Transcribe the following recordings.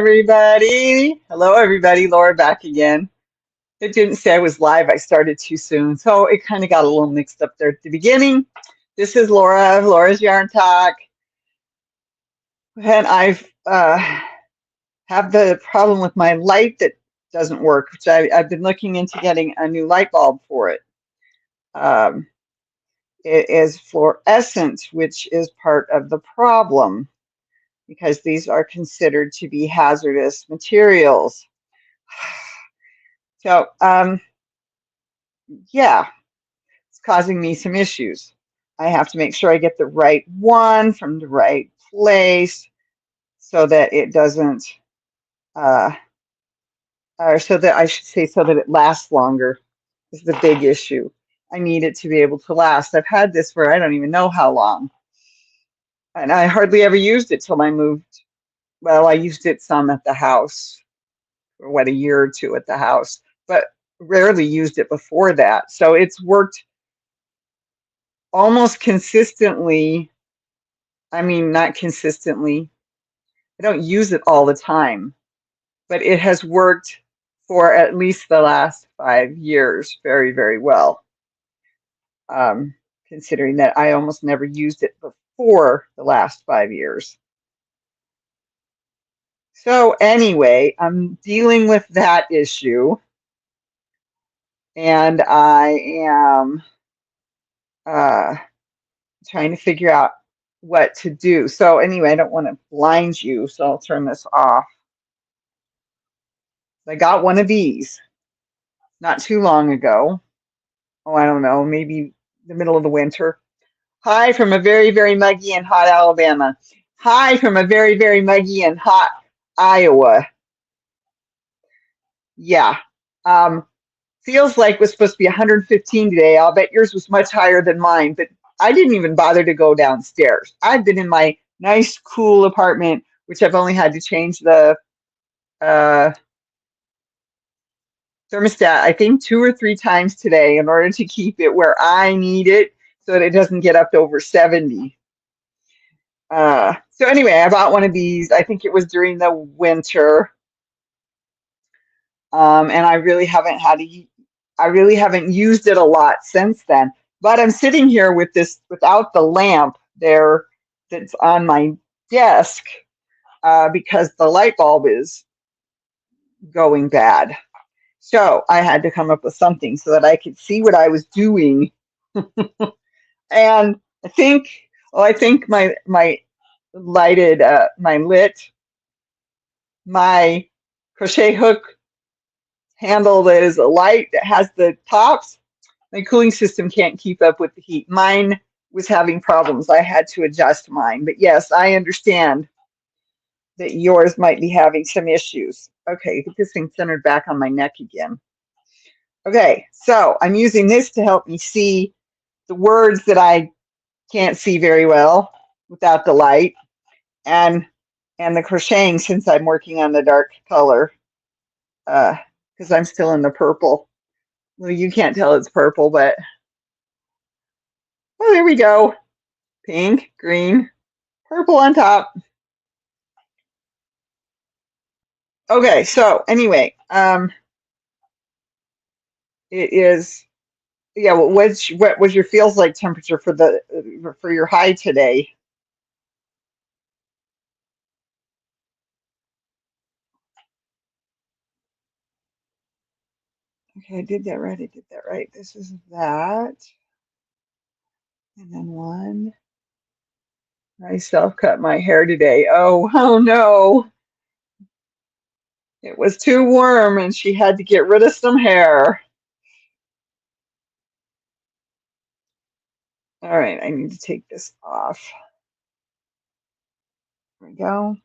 everybody. Hello, everybody. Laura back again. It didn't say I was live. I started too soon. So it kind of got a little mixed up there at the beginning. This is Laura, Laura's Yarn Talk. And I've have the problem with my light that doesn't work, which I've been looking into getting a new light bulb for it. It is fluorescent, which is part of the problem because these are considered to be hazardous materials. So, yeah, it's causing me some issues. I have to make sure I get the right one from the right place so that it doesn't, or so that I should say, so that it lasts longer is the big issue. I need it to be able to last. I've had this for I don't even know how long. And I hardly ever used it till I moved. Well, I used it some at the house for what, a year or two at the house, but rarely used it before that. So it's worked almost consistently. I mean, not consistently. I don't use it all the time, but it has worked for at least the last 5 years very, very well. Considering that I almost never used it before the last 5 years. So anyway, I'm dealing with that issue, and I am trying to figure out what to do. So anyway, I don't want to blind you, so I'll turn this off. I got one of these not too long ago. Oh, I don't know, maybe the middle of the winter. Hi from a very, very muggy and hot Alabama. Hi from a very, very muggy and hot Iowa. Yeah. Feels like it was supposed to be 115 today. I'll bet yours was much higher than mine, but I didn't even bother to go downstairs. I've been in my nice, cool apartment, which I've only had to change the thermostat, I think 2 or 3 times today in order to keep it where I need it so that it doesn't get up to over 70. So anyway, I bought one of these. I think it was during the winter. And I really haven't used it a lot since then. But I'm sitting here with this without the lamp there that's on my desk because the light bulb is going bad. So I had to come up with something so that I could see what I was doing. And I think my lighted my crochet hook handle that is a light that has the tops. My cooling system can't keep up with the heat. Mine was having problems. I had to adjust mine. But yes, I understand that yours might be having some issues. Okay, get this thing centered back on my neck again. Okay, so I'm using this to help me see the words that I can't see very well without the light, and the crocheting since I'm working on the dark color because I'm still in the purple. Well, you can't tell it's purple, but oh, there we go. Pink, green, purple on top. Okay, so anyway, it is, yeah. What was your feels like temperature for your high today? Okay, I did that right. I did that right. This is that, and then one. I self-cut my hair today. Oh no. It was too warm and she had to get rid of some hair. All right, I need to take this off. There we go.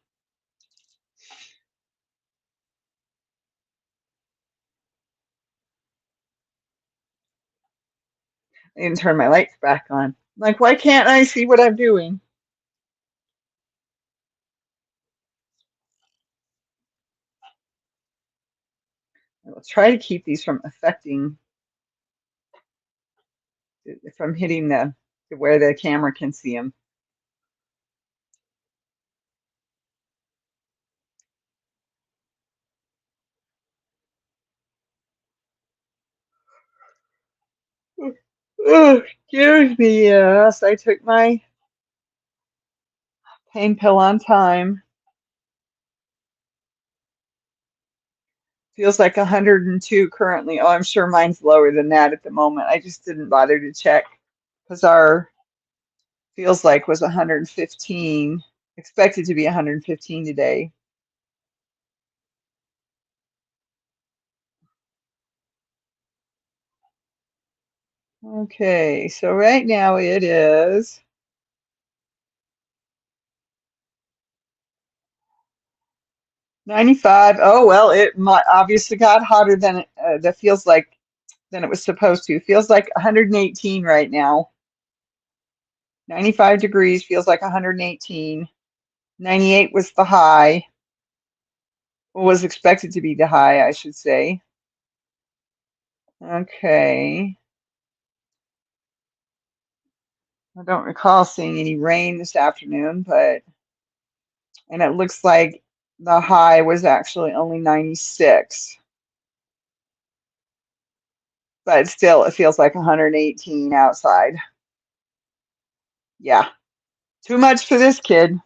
I didn't turn my lights back on. Like, why can't I see what I'm doing? I will try to keep these from hitting the to where the camera can see them. Oh, excuse me. Yes, I took my pain pill on time. Feels like 102 currently. Oh, I'm sure mine's lower than that at the moment. I just didn't bother to check because our feels like was 115, expected to be 115 today. Okay, so right now it is 95. Oh, well, it obviously got hotter than that feels like than it was supposed to. Feels like 118 right now. 95 degrees feels like 118. 98 was the high, or was expected to be the high, I should say. Okay. I don't recall seeing any rain this afternoon, and it looks like the high was actually only 96. But still, it feels like 118 outside. Yeah, too much for this kid.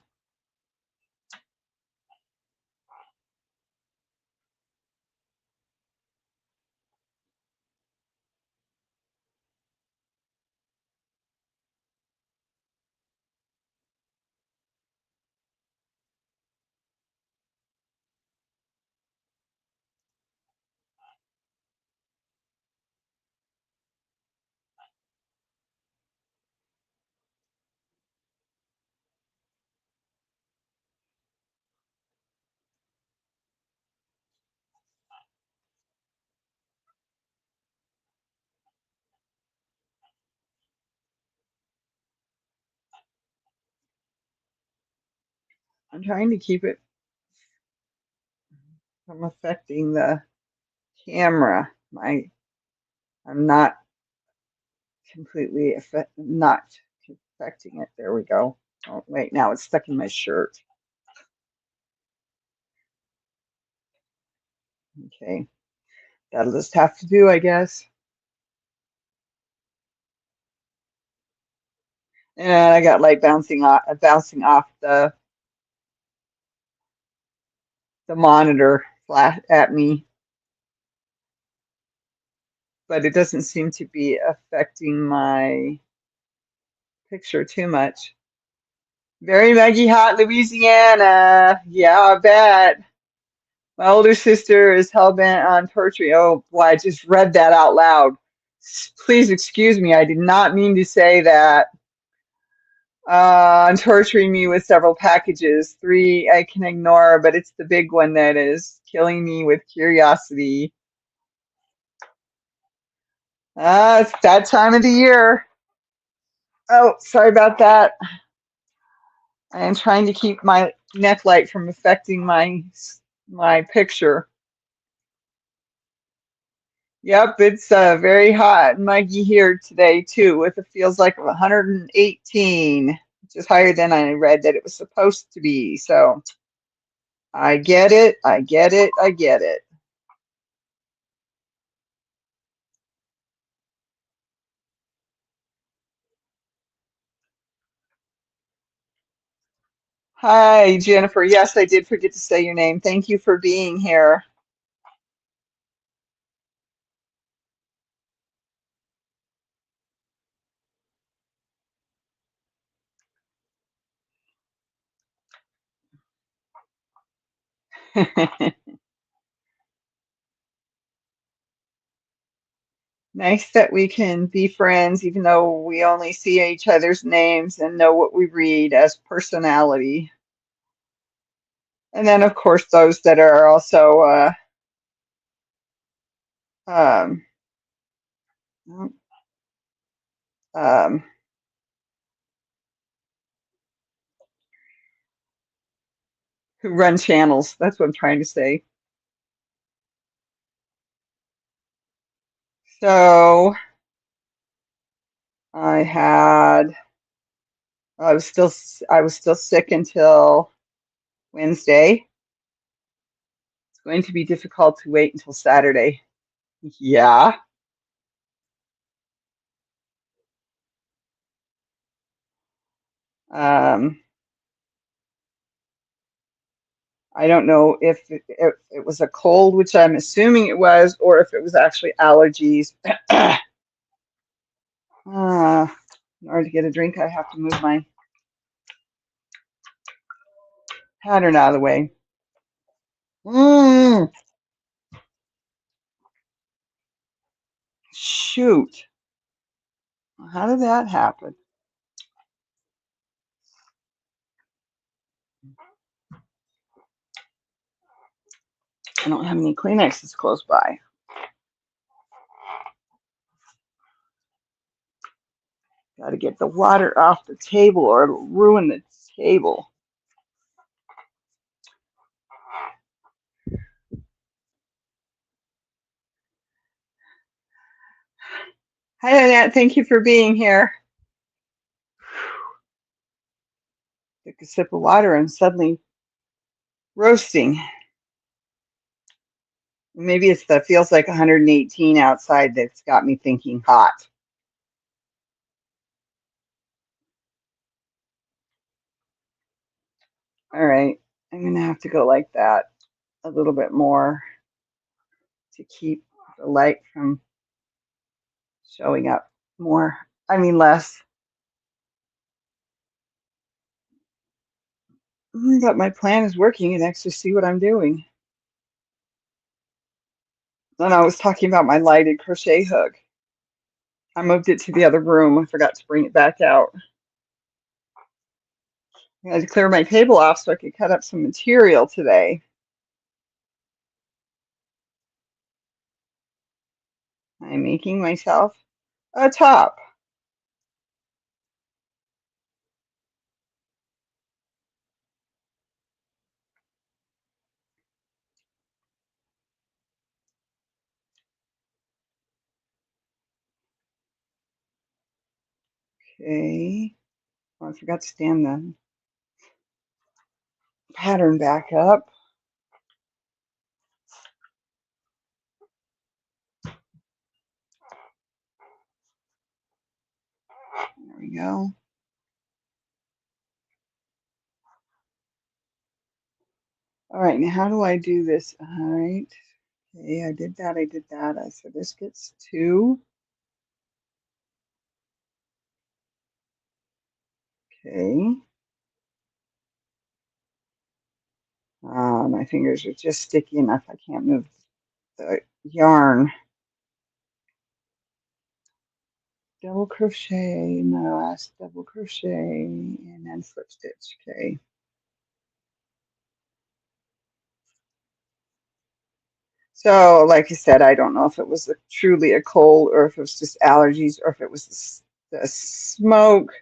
I'm trying to keep it from affecting the camera. I'm not completely not affecting it. There we go. Oh, wait, now it's stuck in my shirt. Okay, that'll just have to do, I guess. And I got light bouncing off the monitor flat at me, but it doesn't seem to be affecting my picture too much. Very muggy hot Louisiana. Yeah, I bet. My older sister is hell-bent on torturing. Oh boy, I just read that out loud. Please excuse me. I did not mean to say that. On torturing me with several packages. 3 I can ignore, but it's the big one that is killing me with curiosity. It's that time of the year. Oh, sorry about that. I am trying to keep my neck light from affecting my picture. Yep, it's very hot and muggy here today too, with it feels like 118, which is higher than I read that it was supposed to be. So I get it, I get it, I get it. Hi, Jennifer. Yes, I did forget to say your name. Thank you for being here. Nice that we can be friends, even though we only see each other's names and know what we read as personality. And then, of course, those that are also um, um, who run channels. That's what I'm trying to say. So I had, I was still sick until Wednesday. It's going to be difficult to wait until Saturday. Yeah. Um, I don't know if it was a cold, which I'm assuming it was, or if it was actually allergies. In order to get a drink, I have to move my pattern out of the way. Mm, shoot. How did that happen? I don't have any Kleenexes close by. Got to get the water off the table or it'll ruin the table. Hi, Annette. Thank you for being here. Took a sip of water and suddenly roasting. Maybe it's the feels like 118 outside that's got me thinking hot. All right. I'm going to have to go like that a little bit more to keep the light from showing up more. I mean, less. But my plan is working and actually see what I'm doing. Then I was talking about my lighted crochet hook. I moved it to the other room. I forgot to bring it back out. I had to clear my table off so I could cut up some material today. I'm making myself a top. Okay. Oh, I forgot to stand the pattern back up. There we go. All right, now how do I do this? All right. Okay, I did that. So this gets 2. Okay. My fingers are just sticky enough. I can't move the yarn. Double crochet in the last double crochet and then slip stitch. Okay. So, like I said, I don't know if it was truly a cold or if it was just allergies or if it was the smoke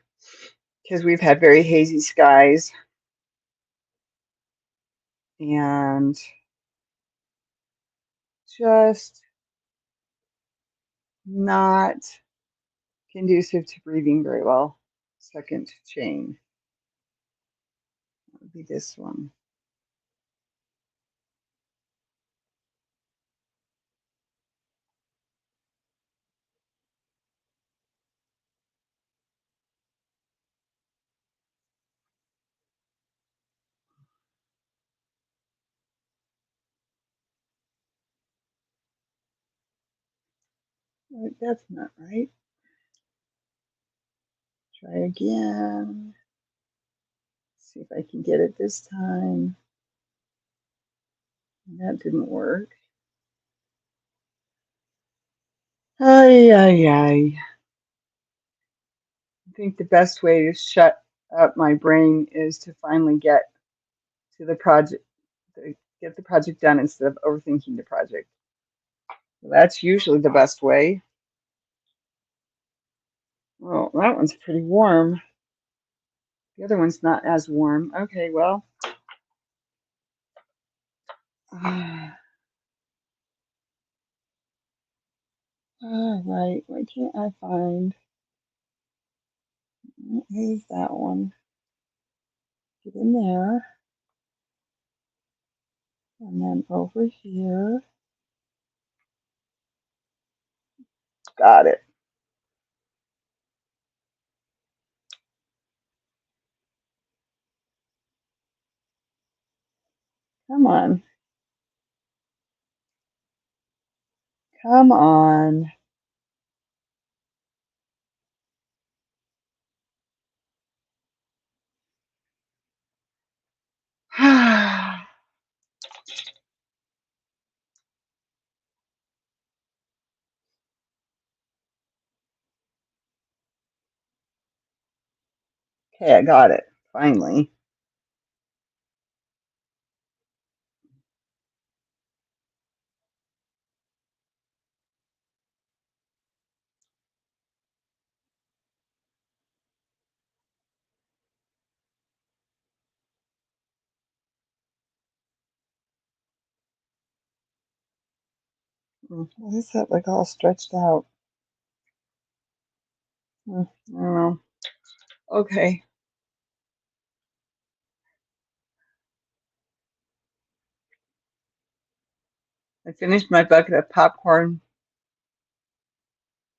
because we've had very hazy skies and just not conducive to breathing very well. Second chain would be this one. That's not right. Try again. See if I can get it this time. That didn't work. Ay, ay, ay. I think the best way to shut up my brain is to finally get to the project, get the project done instead of overthinking the project. So that's usually the best way. Well, that one's pretty warm. The other one's not as warm. Okay, well. All right, why can't I find? Here's that one. Get in there. And then over here. Got it. Come on. Come on. Okay, I got it. Finally. Why is that like all stretched out? I don't know. Okay. I finished my bucket of popcorn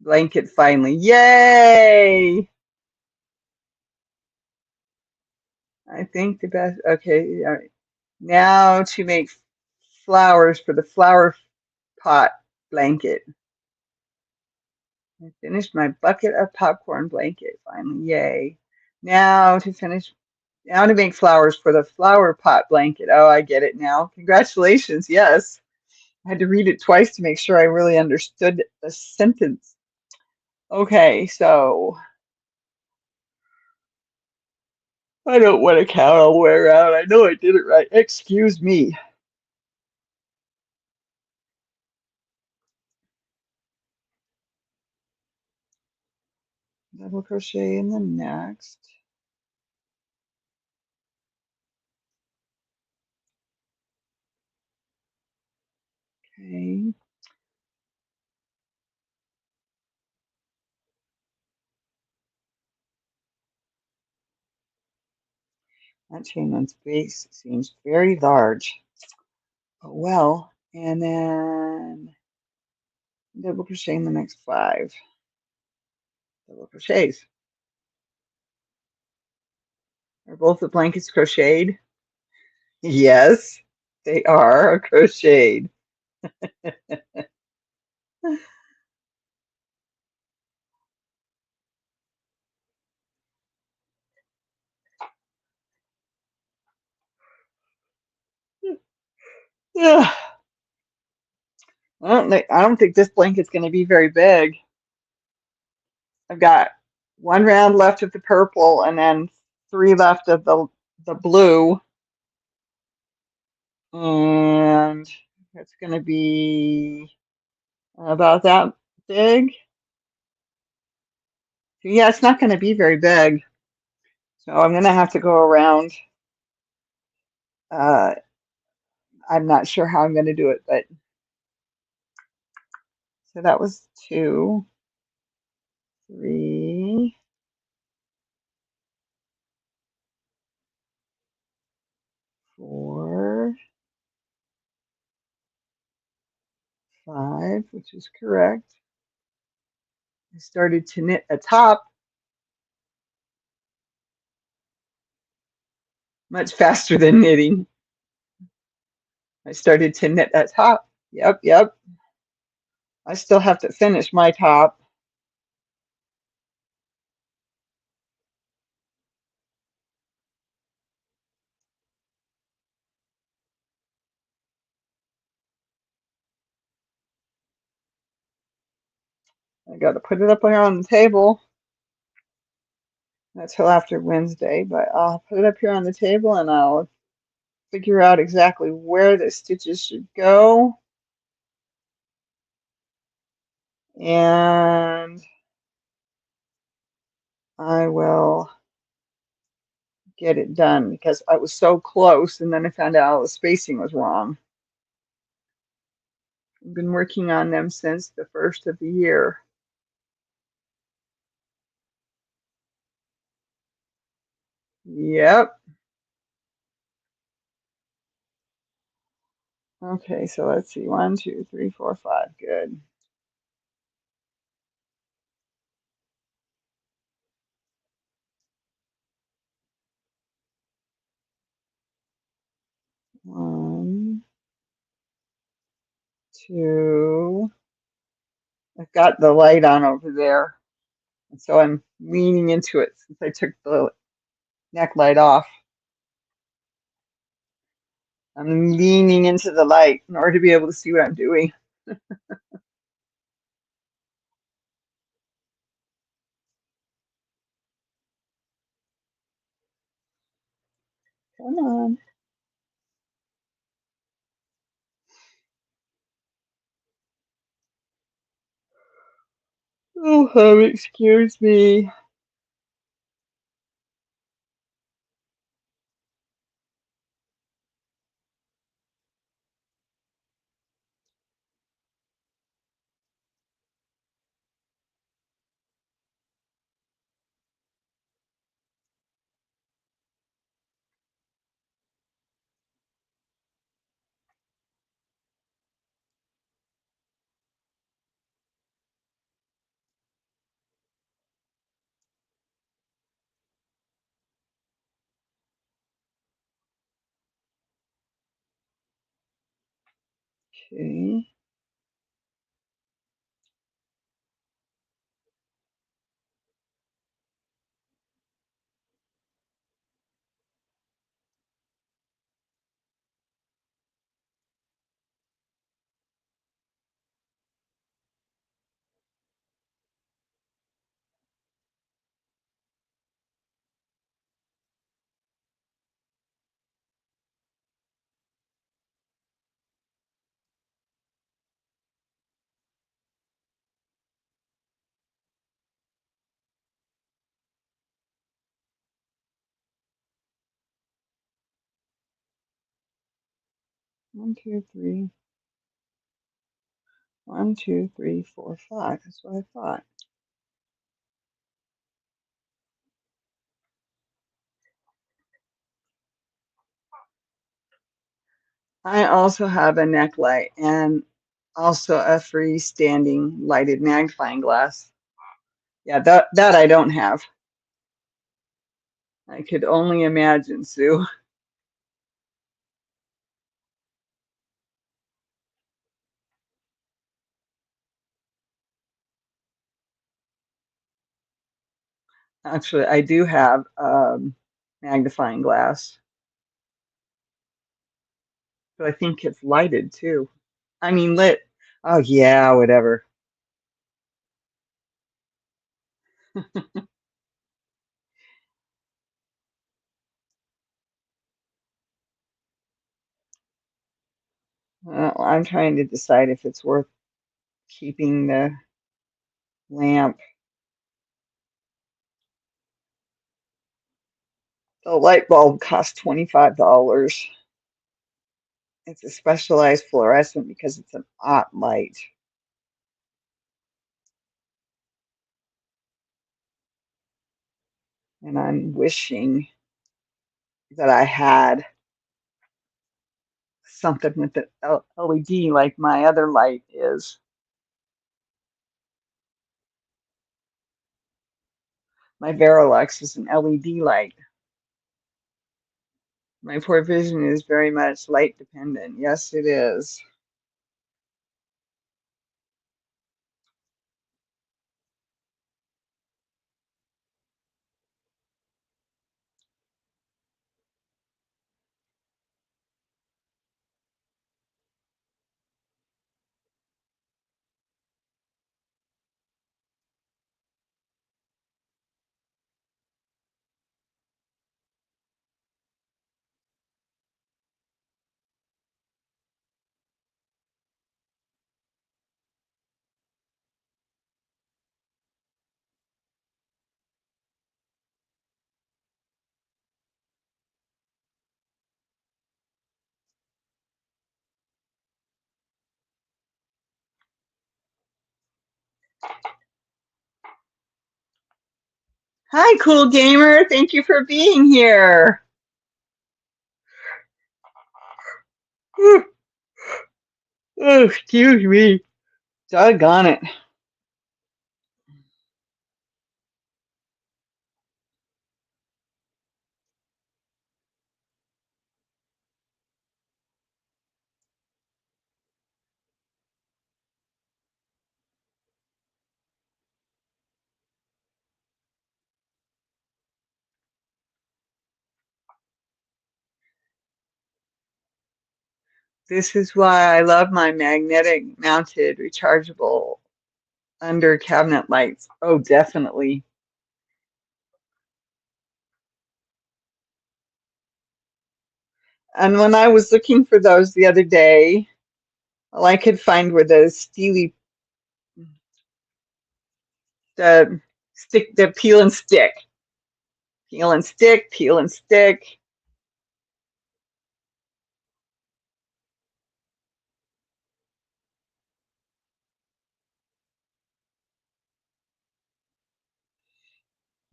blanket finally. Yay! I think the best. Okay. All right. Now to make flowers for the flower pot blanket. I finished my bucket of popcorn blanket finally. Yay. Now to finish, now to make flowers for the flower pot blanket. Oh, I get it now. Congratulations. Yes. I had to read it twice to make sure I really understood the sentence. Okay, so I don't want to count all the way around. I know I did it right. Excuse me. Double crochet in the next. Okay. That chain on space seems very large. Oh well. And then double crochet in the next 5 double crochets. Are both the blankets crocheted? Yes, they are crocheted. Yeah. I don't think this blanket's going to be very big. I've got 1 round left of the purple and then 3 left of the blue. And it's going to be about that big. So yeah, it's not going to be very big. So I'm going to have to go around. Uh, I'm not sure how I'm going to do it, but so that was 2, 3, 4, 5, which is correct. I started to knit a top much faster than knitting. I started to knit that top. Yep, yep. I still have to finish my top. I got to put it up here on the table. Not till after Wednesday, but I'll put it up here on the table and I'll figure out exactly where the stitches should go. And I will get it done because I was so close and then I found out the spacing was wrong. I've been working on them since the first of the year. Yep. Okay, so let's see. 1, 2, 3, 4, 5. Good. to, I've got the light on over there, and so I'm leaning into it since I took the neck light off. I'm leaning into the light in order to be able to see what I'm doing. Come on. Oh, excuse me. Okay. One, two, three. 1, 2, 3, 4, 5. That's what I thought. I also have a neck light and also a freestanding lighted magnifying glass. Yeah, that I don't have. I could only imagine, Sue. Actually, I do have magnifying glass, but I think it's lighted too. I mean, lit. Oh, yeah, whatever. I'm trying to decide if it's worth keeping the lamp. The light bulb costs $25. It's a specialized fluorescent because it's an OT light. And I'm wishing that I had something with the LED like my other light is. My Verilux is an LED light. My poor vision is very much light dependent. Yes, it is. Hi, cool gamer. Thank you for being here. Oh, excuse me. Doggone it. This is why I love my magnetic mounted rechargeable under cabinet lights. Oh, definitely. And when I was looking for those the other day, all I could find were the steely, the stick, the peel and stick, peel and stick, peel and stick.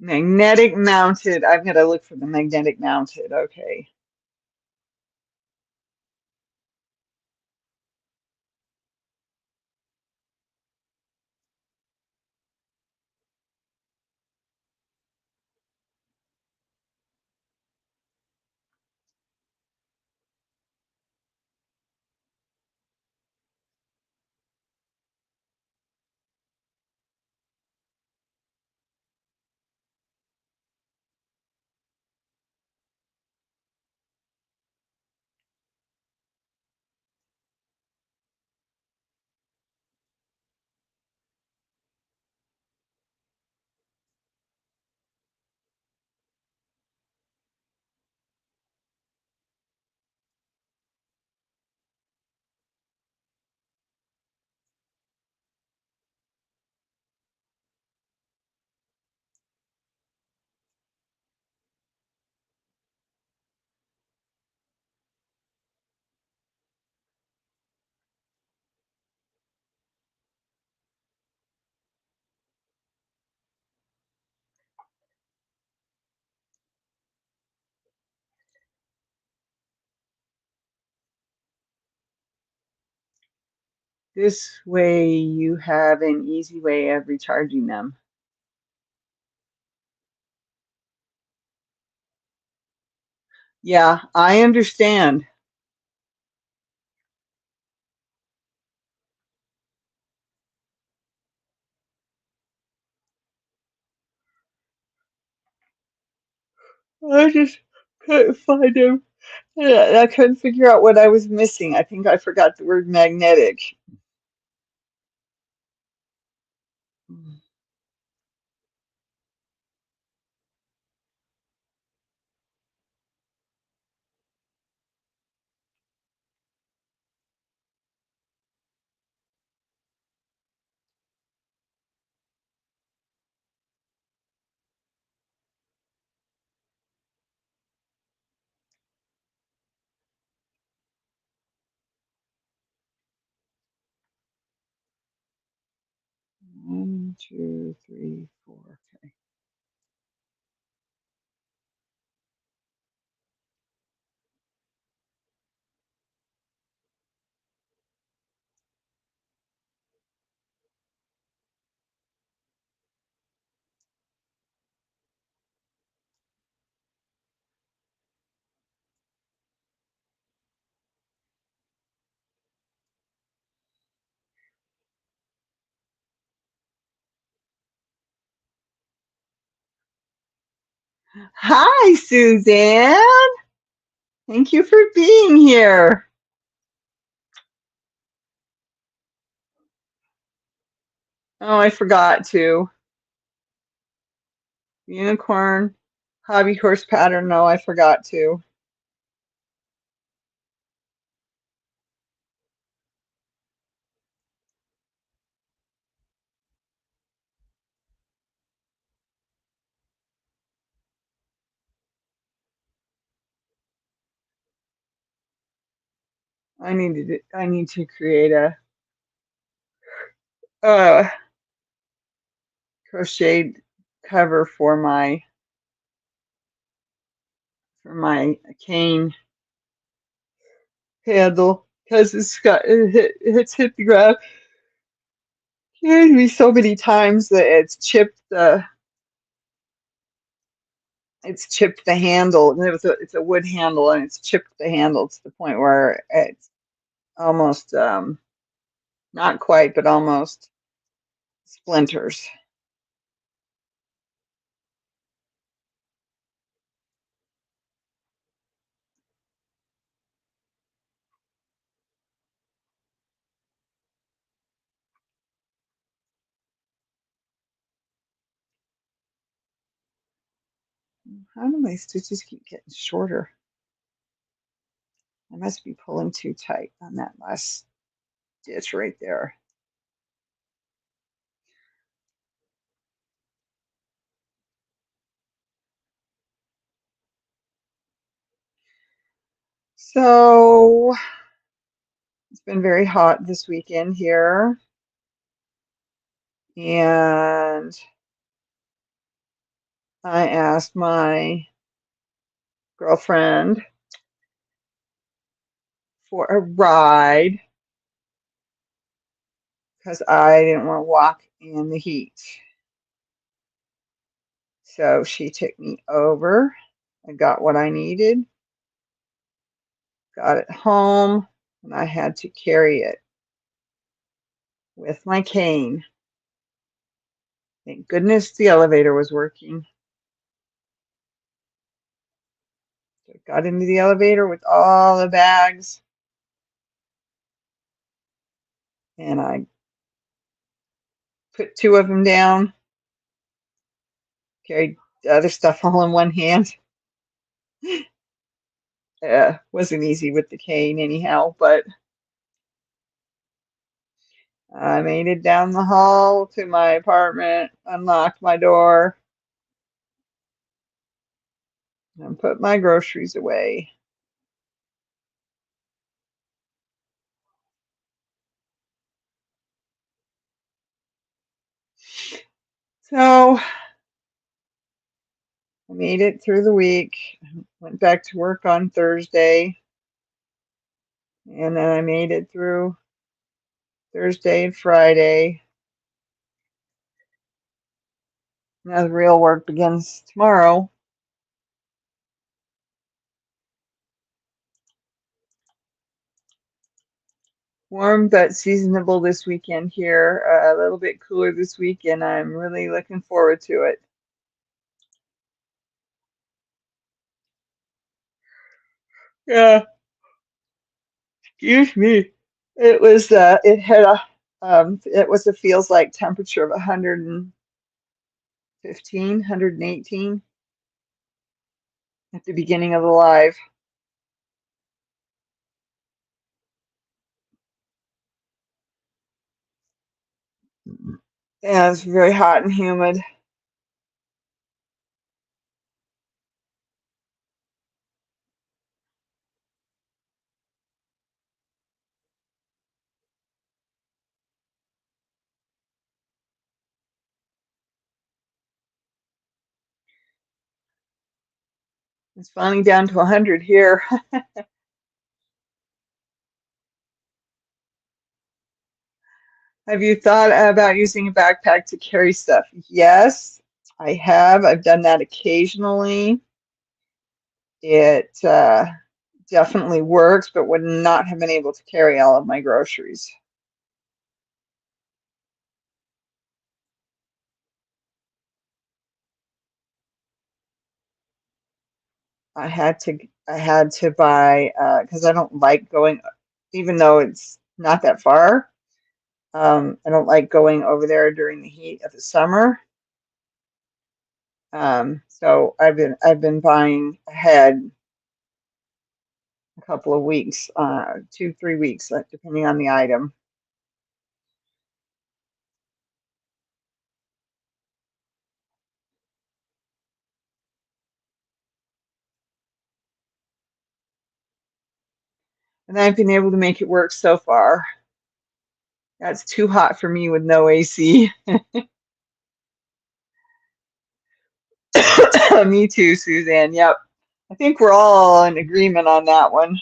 Magnetic mounted. I've got to look for the magnetic mounted. Okay. This way you have an easy way of recharging them. Yeah, I understand. I just couldn't find them. I couldn't figure out what I was missing. I think I forgot the word magnetic. One, two, three, four. Okay. Hi, Suzanne. Thank you for being here. Oh, I forgot to. Unicorn, hobby horse pattern. No, I forgot to. I need to create a uh, crocheted cover for my cane handle because it's hit the ground. It me so many times that it's chipped the handle. It's a wood handle and it's chipped the handle to the point where it's almost not quite but almost splinters. How do my stitches keep getting shorter? I must be pulling too tight on that last stitch right there. So it's been very hot this weekend here. And I asked my girlfriend for a ride because I didn't want to walk in the heat. So she took me over. I got what I needed, got it home, and I had to carry it with my cane. Thank goodness the elevator was working. So I got into the elevator with all the bags, and I put two of them down, carried the other stuff all in one hand. Wasn't easy with the cane anyhow, but I made it down the hall to my apartment, unlocked my door, and put my groceries away. So I made it through the week, went back to work on Thursday, and then I made it through Thursday and Friday. Now the real work begins tomorrow. Warm but seasonable this weekend here, a little bit cooler this week, and I'm really looking forward to it. Yeah, excuse me. It was a feels like temperature of 115, 118 at the beginning of the live. Yeah, it's very hot and humid. It's finally down to 100 here. Have you thought about using a backpack to carry stuff? Yes, I have. I've done that occasionally. It definitely works, but would not have been able to carry all of my groceries. I had to buy because I don't like going, even though it's not that far. I don't like going over there during the heat of the summer. So I've been buying ahead a couple of weeks, 2, 3 weeks, depending on the item. And I've been able to make it work so far. That's too hot for me with no AC. Me too, Suzanne. Yep. I think we're all in agreement on that one.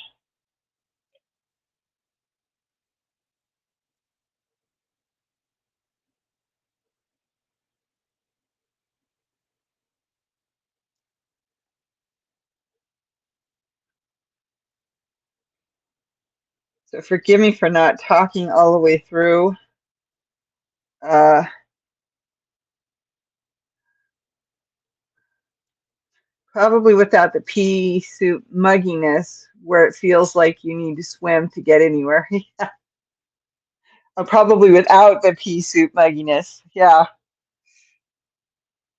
So forgive me for not talking all the way through. Uh, Probably without the pea soup mugginess, where it feels like you need to swim to get anywhere. Probably without the pea soup mugginess. Yeah,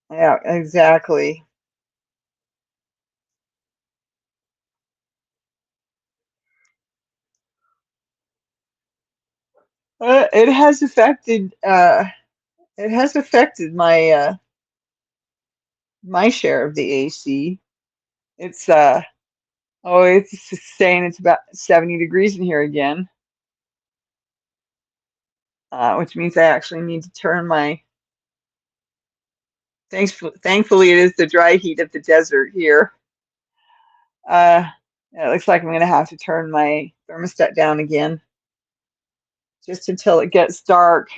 yeah, exactly. It has affected my my share of the AC. It's oh, it's saying it's about 70 degrees in here again, which means I actually need to turn my. Thankfully, it is the dry heat of the desert here. Uh, it looks like I'm going to have to turn my thermostat down again just until it gets dark.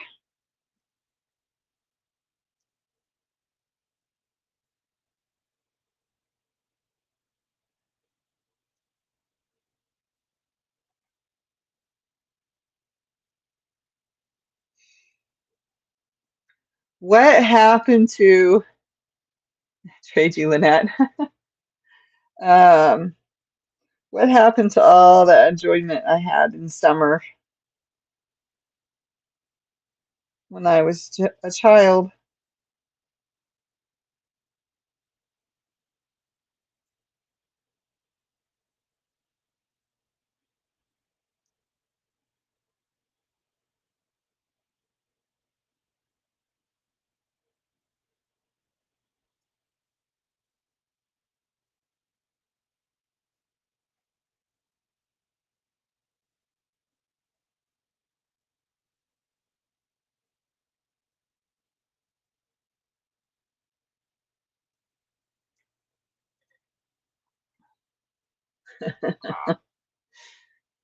What happened to trade you, Lynette? Um, what happened to all the enjoyment I had in summer when I was a child?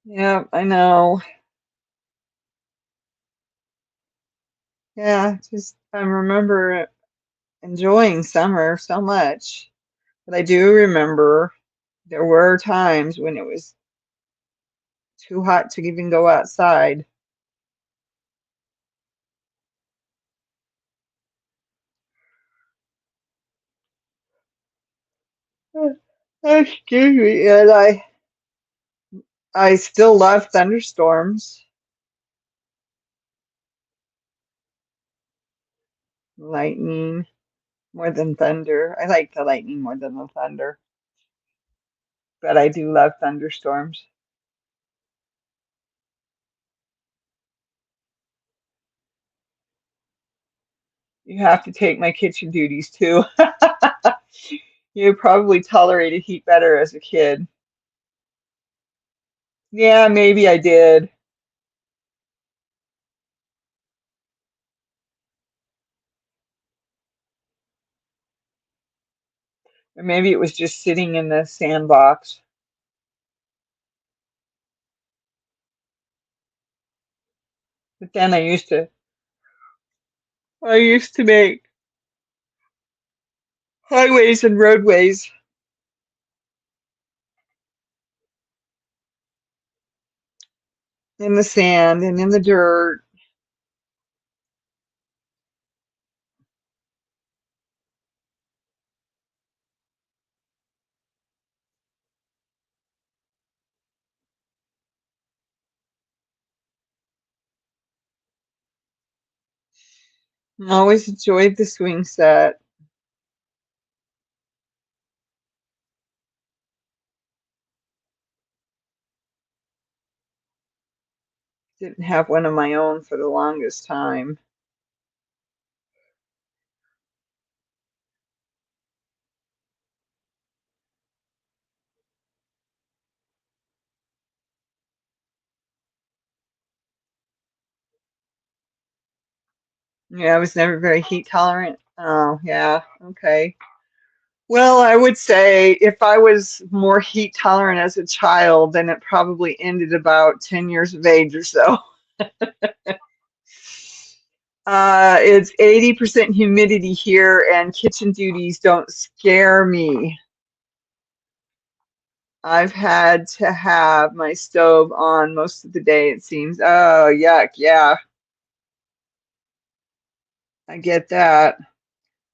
Yeah, I know. Yeah, just I remember enjoying summer so much, but I do remember there were times when it was too hot to even go outside. Excuse me, and I still love thunderstorms, lightning more than thunder. I like the lightning more than the thunder, but I do love thunderstorms. You have to take my kitchen duties too. You probably tolerated heat better as a kid. Yeah, maybe I did. Or maybe it was just sitting in the sandbox. But then I used to make highways and roadways in the sand and in the dirt. I always enjoyed the swing set. Didn't have one of my own for the longest time. Yeah, I was never very heat tolerant. Oh, yeah, okay. Well, I would say if I was more heat tolerant as a child, then it probably ended about 10 years of age or so. It's 80% humidity here, and kitchen duties don't scare me. I've had to have my stove on most of the day, it seems. Oh, yuck. Yeah, I get that.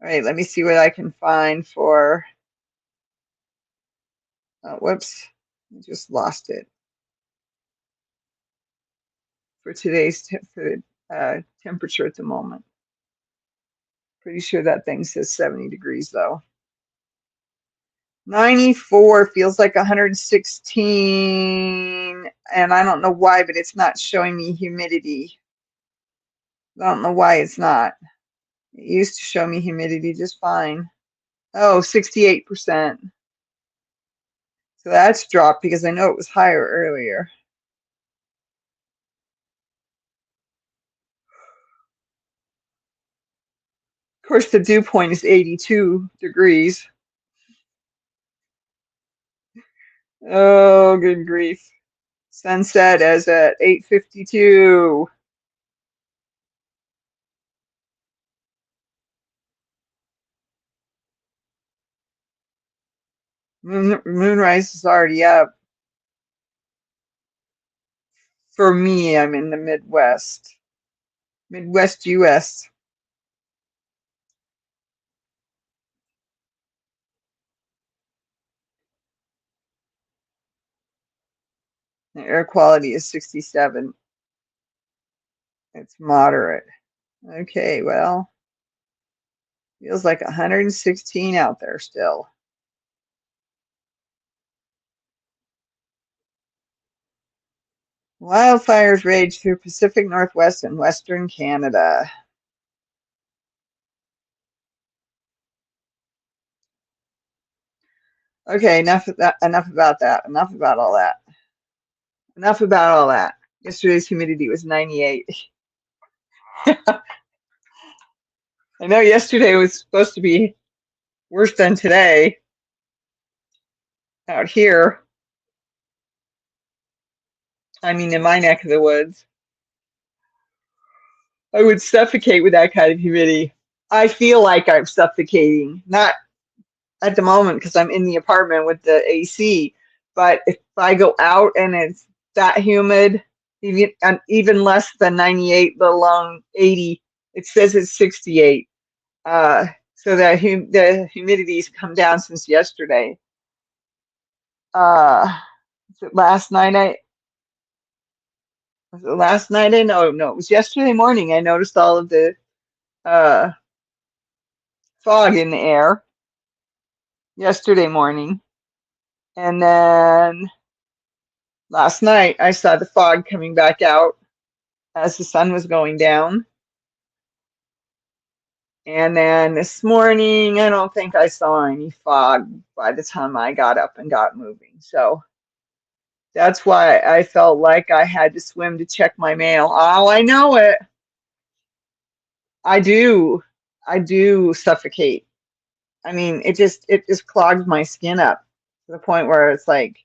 All right, let me see what I can find for. Whoops, I just lost it. For today's temperature at the moment. Pretty sure that thing says 70 degrees though. 94 feels like 116, and I don't know why, but it's not showing me humidity. I don't know why it's not. It used to show me humidity just fine. Oh, 68%. So that's dropped because I know it was higher earlier. Of course, the dew point is 82 degrees. Oh, good grief. Sunset is at 8:52. Moonrise is already up. For me, I'm in the Midwest. Midwest US. The air quality is 67. It's moderate. Okay, well, feels like 116 out there still. Wildfires rage through Pacific Northwest and Western Canada. Okay, enough of that, enough about that. Enough about all that. Enough about all that. Yesterday's humidity was 98. I know yesterday was supposed to be worse than today out here. I mean, in my neck of the woods. I would suffocate with that kind of humidity. I feel like I'm suffocating, not at the moment because I'm in the apartment with the AC, but if I go out and it's that humid, even less than 98, let alone 80, it says it's 68. So the humidity's come down since yesterday. Uh, last night was it last night I know no, it was yesterday morning I noticed all of the uh fog in the air yesterday morning. And then last night I saw the fog coming back out as the sun was going down. And then this morning, I don't think I saw any fog by the time I got up and got moving. So that's why I felt like I had to swim to check my mail. Oh, I know it. I do. I do suffocate. I mean, it just clogs my skin up to the point where it's like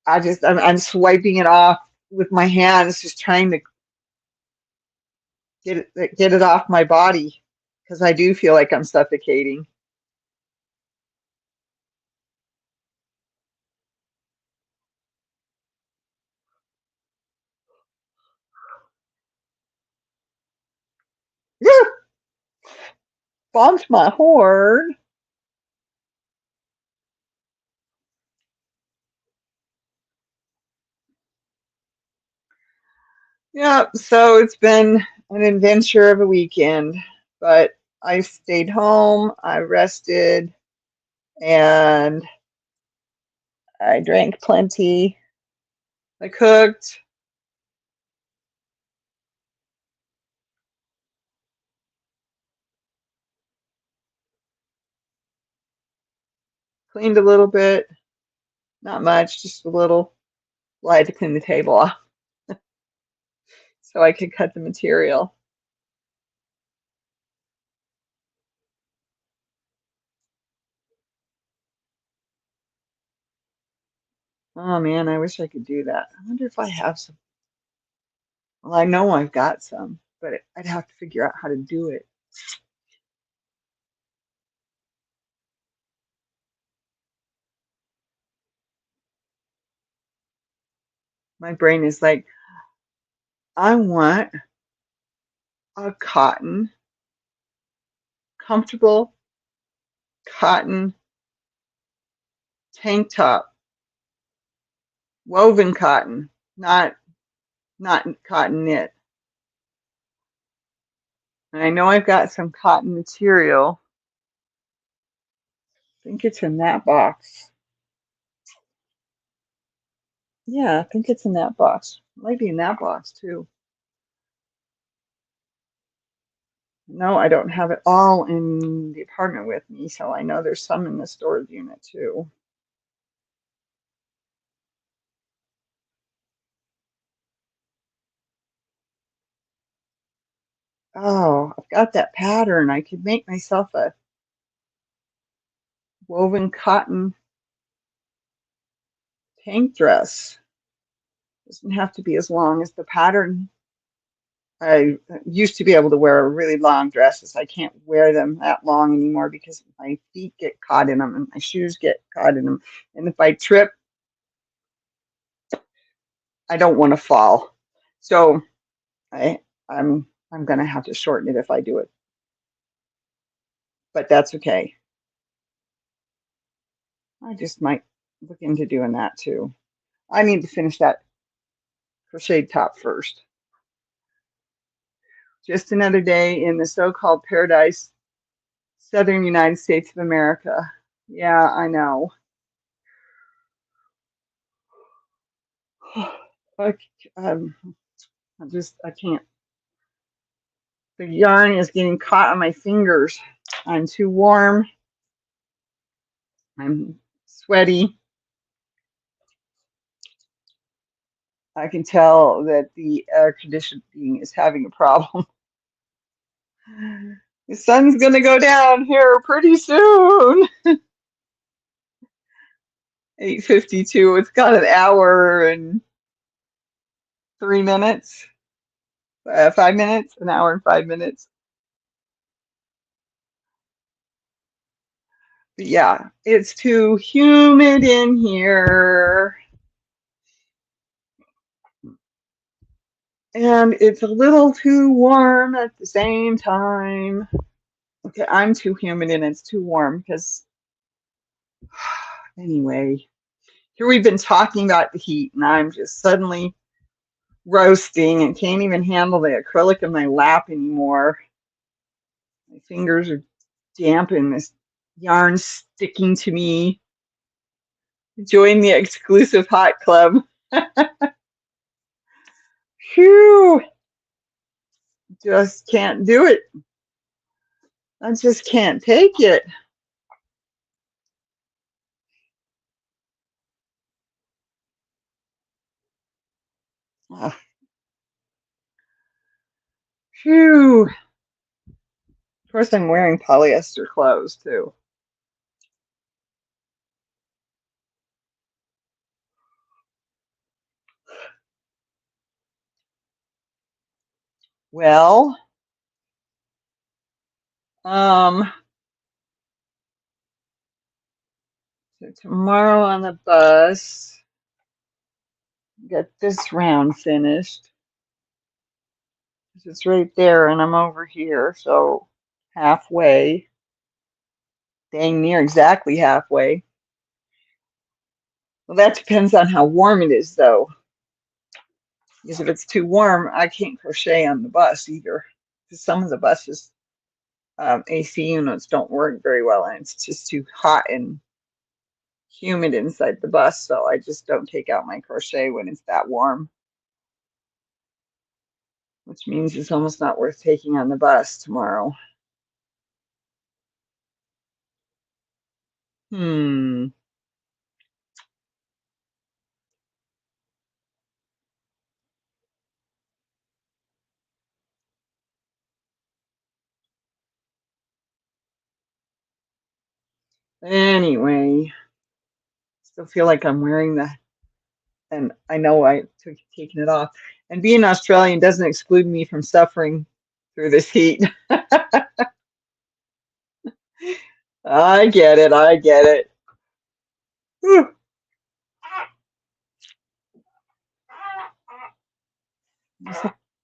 I'm swiping it off with my hands, just trying to get it off my body because I do feel like I'm suffocating. Yeah, bumped my horn. Yeah, so it's been an adventure of a weekend, but I stayed home, I rested, and I drank plenty. I cooked, cleaned a little bit, not much, just a little. Well, I had to clean the table off so I could cut the material. Oh man, I wish I could do that. I wonder if I have some. Well, I know I've got some, but I'd have to figure out how to do it. My brain is like, I want a comfortable cotton tank top, woven cotton, not cotton knit. And I know I've got some cotton material. I think it's in that box. Yeah, I think it's in that box. It might be in that box too. No, I don't have it all in the apartment with me, so I know there's some in the storage unit too. Oh, I've got that pattern. I could make myself a woven cotton tank dress. Doesn't have to be as long as the pattern. I used to be able to wear really long dresses. I can't wear them that long anymore because my feet get caught in them and my shoes get caught in them. And if I trip, I don't want to fall. So I, I'm gonna have to shorten it if I do it, but that's okay. I just might look into doing that too. I need to finish that crocheted top first. Just another day in the so-called paradise, southern United States of America. Yeah, I know. I, um, I can't. The yarn is getting caught on my fingers. I'm too warm. I'm sweaty. I can tell that the air conditioning is having a problem. The sun's gonna go down here pretty soon. 8:52. It's got an hour and 3 minutes. 5 minutes, an hour and 5 minutes. But yeah, it's too humid in here. And it's a little too warm at the same time. Okay, I'm too humid and it's too warm because, anyway, here we've been talking about the heat and I'm just suddenly roasting and can't even handle the acrylic in my lap anymore. My fingers are damp and this yarn sticking to me. Join the exclusive hot club. Phew, just can't do it. I just can't take it. Uh, Phew. Of course, I'm wearing polyester clothes too. Well, um, so tomorrow on the bus, get this round finished. It's right there, and I'm over here, so halfway, dang near exactly halfway. Well, that depends on how warm it is, though. Because if it's too warm, I can't crochet on the bus either. Because some of the buses, AC units don't work very well, and it's just too hot and humid inside the bus. So I just don't take out my crochet when it's that warm, which means it's almost not worth taking on the bus tomorrow. Hmm. Anyway, still feel like I'm wearing the, and I know I took taking it off. And being Australian doesn't exclude me from suffering through this heat. I get it. I get it. Whew.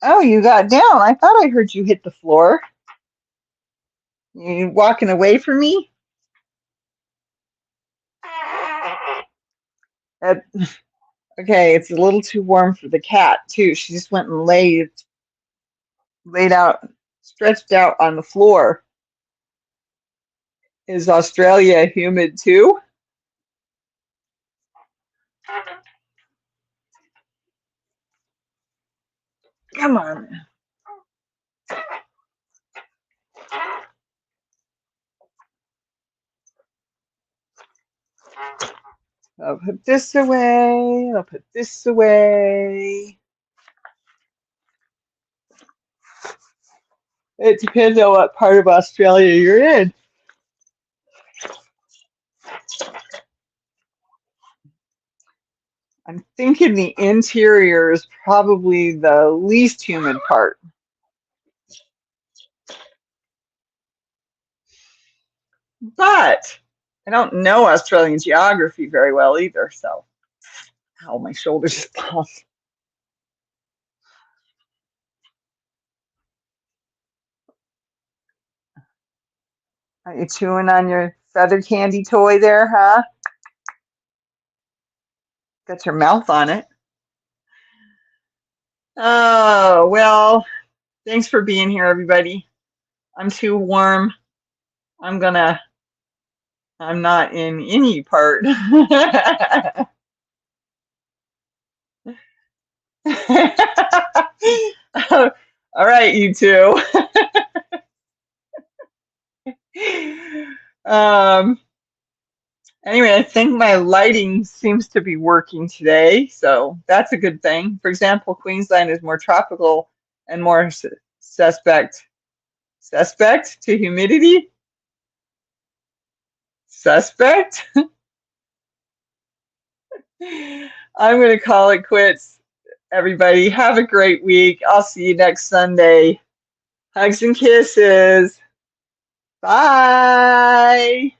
Oh, you got down. I thought I heard you hit the floor. You walking away from me? That, okay, it's a little too warm for the cat too. She just went and laid out, stretched out on the floor. Is Australia humid too? Come on. I'll put this away. I'll put this away. It depends on what part of Australia you're in. I'm thinking the interior is probably the least humid part. But I don't know Australian geography very well either, so ow, my shoulder just popped. Are you chewing on your feather candy toy there, huh? Got your mouth on it. Oh, well, thanks for being here, everybody. I'm too warm. I'm not in any part. All right, you two. Anyway, I think my lighting seems to be working today, so that's a good thing. For example, Queensland is more tropical and more suspect to humidity. Suspect? I'm going to call it quits, everybody. Have a great week. I'll see you next Sunday. Hugs and kisses. Bye.